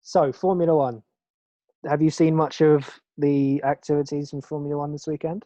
So, Formula One. Have you seen much of the activities in Formula One this weekend?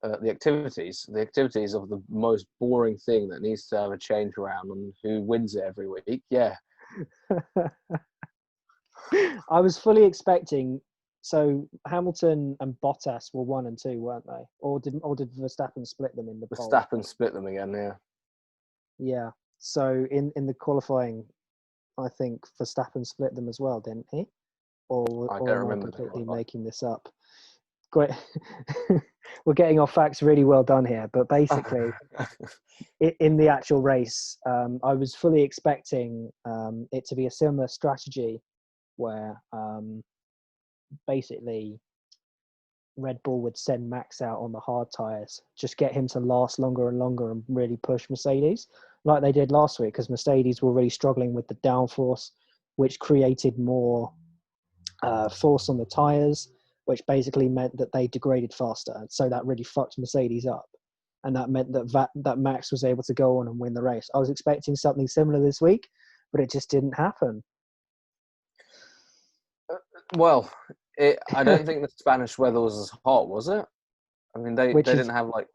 The activities of the most boring thing that needs to have a change around on who wins it every week. Yeah, I was fully expecting. So Hamilton and Bottas were 1 and 2, weren't they? Or did Verstappen split them in the pole? Verstappen split them again. Yeah, Yeah. So in the qualifying, I think Verstappen split them as well, didn't he? Or I or don't am I remember the completely qualifying. making this up? Great. We're getting our facts really well done here, but basically, in the actual race, I was fully expecting it to be a similar strategy where basically Red Bull would send Max out on the hard tyres, just get him to last longer and longer and really push Mercedes like they did last week, because Mercedes were really struggling with the downforce, which created more force on the tyres, which basically meant that they degraded faster. And so that really fucked Mercedes up. And that meant that Max was able to go on and win the race. I was expecting something similar this week, but it just didn't happen. Well, I don't think the Spanish weather was as hot, was it? I mean, they Which didn't is have like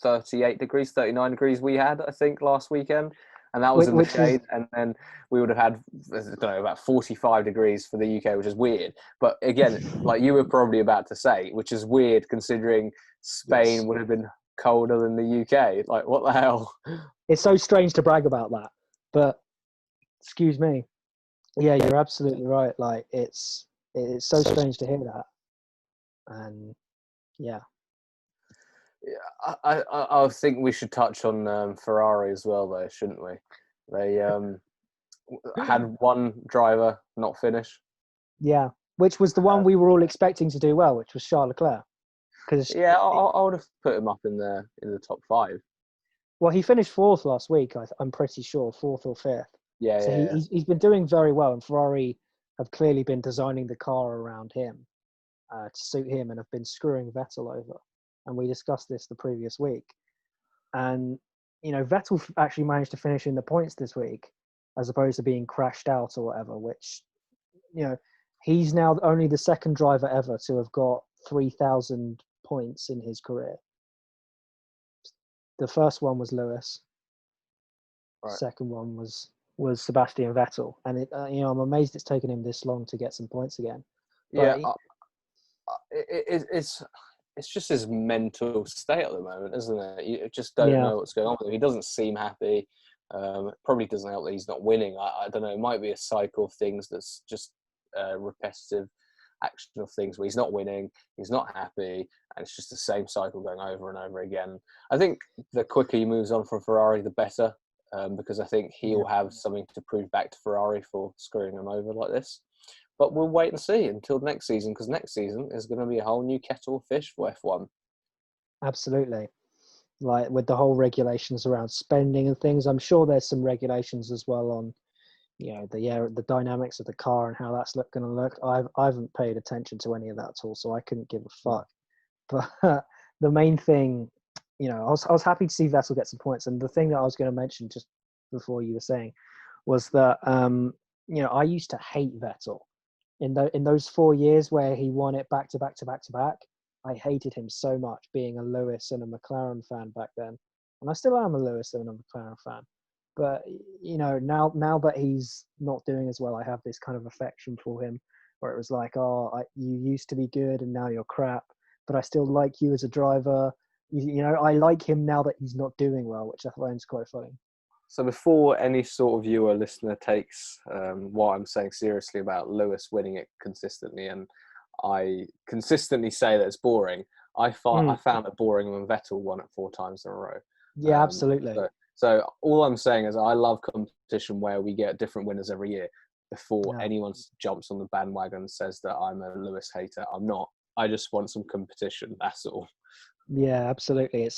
38 degrees, 39 degrees we had, I think, last weekend. And that was in the which is shade. And then we would have had, I don't know, about 45 degrees for the UK, which is weird. But again, like you were probably about to say, which is weird considering yes. Spain would have been colder than the UK. Like, what the hell? It's so strange to brag about that, but excuse me. Yeah, you're absolutely right. Like it's so strange to hear that, and yeah, Yeah, I think we should touch on Ferrari as well, though, shouldn't we? They had one driver not finish. yeah. Which was the one we were all expecting to do well, which was Charles Leclerc, because Yeah, I would have put him up in the top five. well, he finished fourth last week. I'm pretty sure fourth or fifth. Yeah, So yeah, yeah. he's been doing very well, and Ferrari have clearly been designing the car around him to suit him, and have been screwing Vettel over. And we discussed this the previous week. And Vettel actually managed to finish in the points this week, as opposed to being crashed out or whatever. Which you know he's now only the second driver ever to have got 3,000 points in his career. The first one was Lewis. Right. Second one was Sebastian Vettel, and I'm amazed it's taken him this long to get some points again. Yeah, But it's just his mental state at the moment, isn't it? You just don't yeah, know what's going on with him. He doesn't seem happy. Probably doesn't help that he's not winning. I don't know. It might be a cycle of things that's just repetitive action of things where he's not winning, he's not happy, and it's just the same cycle going over and over again. I think the quicker he moves on from Ferrari, the better, because I think yeah, he'll have something to prove back to Ferrari for screwing him over like this. But we'll wait and see until next season, because next season is going to be a whole new kettle of fish for F1. absolutely. Like with the whole regulations around spending and things, I'm sure there's some regulations as well on the dynamics of the car and how that's going to look. I haven't paid attention to any of that at all, so I couldn't give a fuck. But the main thing, I was happy to see Vettel get some points, and the thing that I was going to mention just before you were saying was that I used to hate Vettel in those 4 years where he won it back to back to back to back. I hated him so much, being a Lewis and a McLaren fan back then, and I still am a Lewis and a McLaren fan. But now that he's not doing as well, I have this kind of affection for him, where it was like, you used to be good and now you're crap, but I still like you as a driver. I like him now that he's not doing well, which I find is quite funny. So before any sort of viewer listener takes what I'm saying seriously about Lewis winning it consistently, and I consistently say that it's boring, I Mm, found it boring when Vettel won it 4 times in a row. yeah, absolutely. So all I'm saying is I love competition where we get different winners every year. Before Yeah, anyone jumps on the bandwagon and says that I'm a Lewis hater, I'm not. I just want some competition. That's all. yeah, absolutely.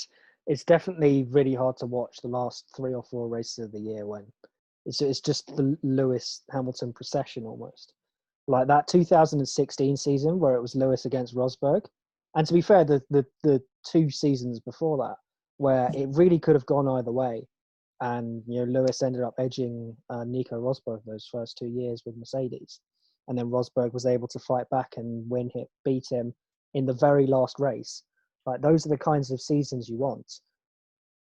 It's definitely really hard to watch the last 3 or 4 races of the year when it's just the Lewis Hamilton procession almost. Like that 2016 season where it was Lewis against Rosberg. And to be fair, the 2 seasons before that, where it really could have gone either way. and Lewis ended up edging Nico Rosberg those first 2 years with Mercedes, and then Rosberg was able to fight back and beat him in the very last race. Like, those are the kinds of seasons you want.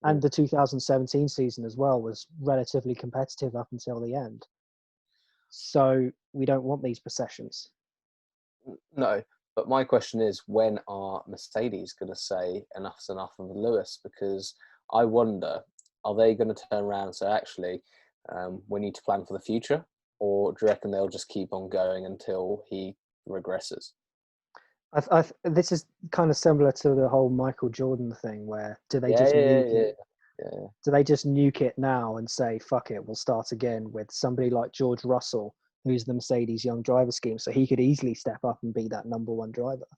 And the 2017 season as well was relatively competitive up until the end. So we don't want these processions. No, but my question is, when are Mercedes going to say enough's enough of Lewis? Because I wonder, are they going to turn around and say, actually, we need to plan for the future? Or do you reckon they'll just keep on going until he regresses? This is kind of similar to the whole Michael Jordan thing, where do they Yeah, just nuke yeah, it? yeah. Do they just nuke it now and say, fuck it, we'll start again with somebody like George Russell, who's the Mercedes young driver scheme, so he could easily step up and be that number one driver?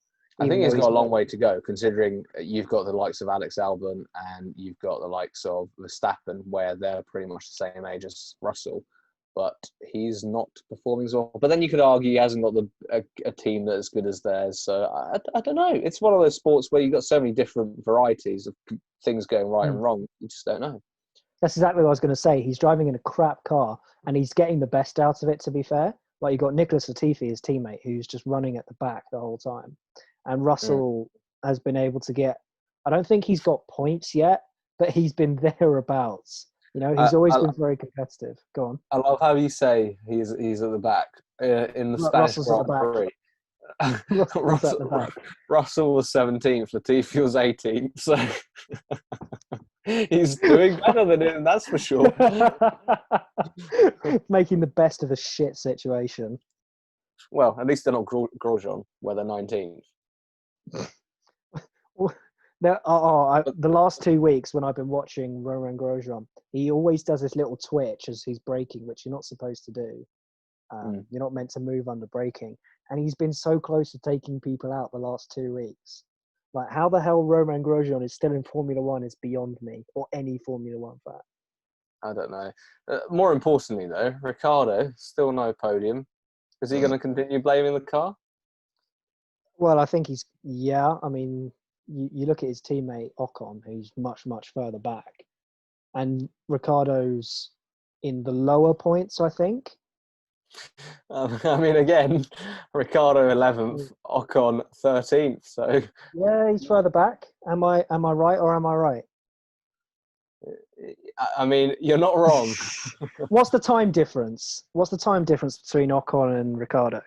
I think he's got a long way to go, considering you've got the likes of Alex Albon and you've got the likes of Verstappen, where they're pretty much the same age as Russell, but he's not performing as well. But then you could argue he hasn't got a team that's as good as theirs. So I don't know. It's one of those sports where you've got so many different varieties of things going right and wrong. You just don't know. That's exactly what I was going to say. He's driving in a crap car and he's getting the best out of it, to be fair. Like, you've got Nicholas Latifi, his teammate, who's just running at the back the whole time. And Russell has been able to get, I don't think he's got points yet, but he's been thereabouts. He's always been very competitive. Go on. I love how you say he's at the back in the Spanish Russell's Grand Prix. Russell's at the back. Russell was 17th, Latifi was 18th, so he's doing better than him, that's for sure. Making the best of a shit situation. Well, at least they're not Grosjean, where they're 19th. The last 2 weeks when I've been watching Romain Grosjean, he always does this little twitch as he's braking, which you're not supposed to do. You're not meant to move under braking. And he's been so close to taking people out the last 2 weeks. Like, how the hell Romain Grosjean is still in Formula One is beyond me, or any Formula One fan. I don't know. More importantly, though, Ricciardo, still no podium. Is he going to continue blaming the car? Well, I think I mean, you look at his teammate Ocon, who's much, much further back. And Ricciardo's in the lower points, I think. I mean, again, Ricciardo 11th, Ocon 13th. So yeah, he's further back. Am I right or am I right? I mean, you're not wrong. What's the time difference? What's the time difference between Ocon and Ricciardo?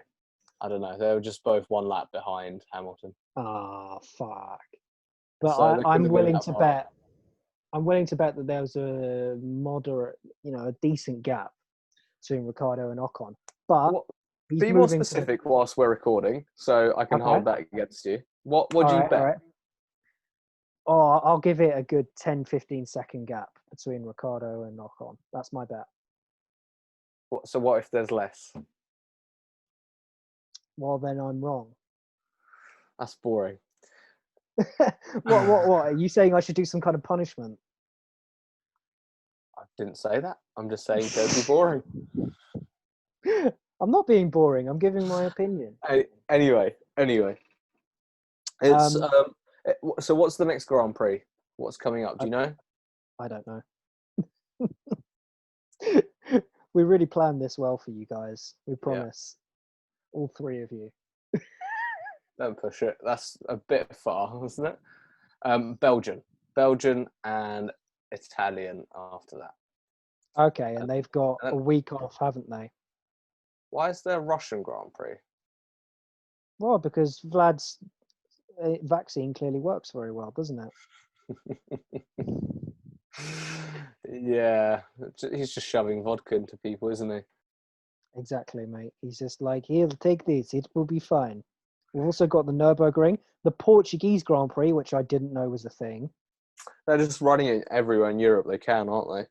I don't know. They were just both one lap behind Hamilton. Ah, fuck. But So I'm willing to bet. I'm willing to bet that there was a moderate, a decent gap between Ricciardo and Ocon. But be more specific whilst we're recording, so I can hold that against you. What do you bet? Right. Oh, I'll give it a good 10-15 second gap between Ricciardo and Ocon. That's my bet. So what if there's less? Well, then I'm wrong. That's boring. What? Are you saying I should do some kind of punishment? I didn't say that. I'm just saying don't be boring. I'm not being boring. I'm giving my opinion. Anyway. It's so what's the next Grand Prix? What's coming up? Do you know? I don't know. We really planned this well for you guys. We promise. Yeah. All three of you. Don't push it. That's a bit far, isn't it? Belgian and Italian after that. Okay, and they've got a week off, haven't they? Why is there a Russian Grand Prix? Well, because Vlad's vaccine clearly works very well, doesn't it? Yeah, he's just shoving vodka into people, isn't he? Exactly, mate. He's just like, here, take this. It will be fine. We've also got the Nürburgring, the Portuguese Grand Prix, which I didn't know was a thing. They're just running it everywhere in Europe. They can, aren't they?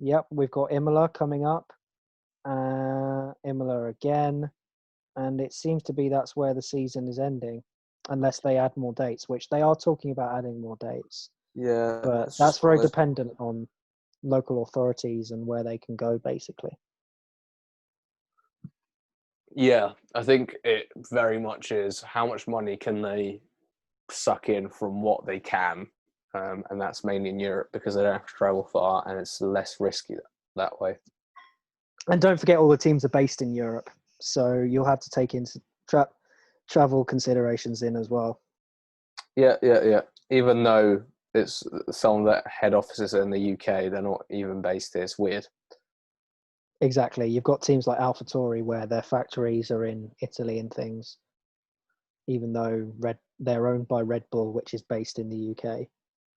Yep, we've got Imola coming up. Imola again. And it seems to be that's where the season is ending, unless they add more dates, which they are talking about adding more dates. Yeah. But that's very dependent on local authorities and where they can go, basically. Yeah, I think it very much is how much money can they suck in from what they can. and that's mainly in Europe because they don't have to travel far and it's less risky that way. And don't forget, all the teams are based in Europe, so you'll have to take into travel considerations in as well. Yeah. Even though it's some of the head offices are in the UK, they're not even based here. It's weird. Exactly. You've got teams like AlphaTauri where their factories are in Italy and things, even though they're owned by Red Bull, which is based in the UK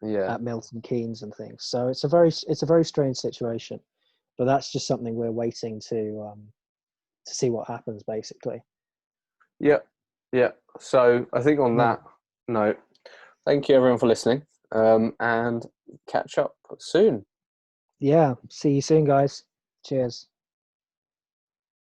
Yeah. at Milton Keynes and things. So it's a very strange situation, but that's just something we're waiting to see what happens, basically. Yeah. So I think on that note, thank you everyone for listening, and catch up soon. Yeah. See you soon, guys. Cheers.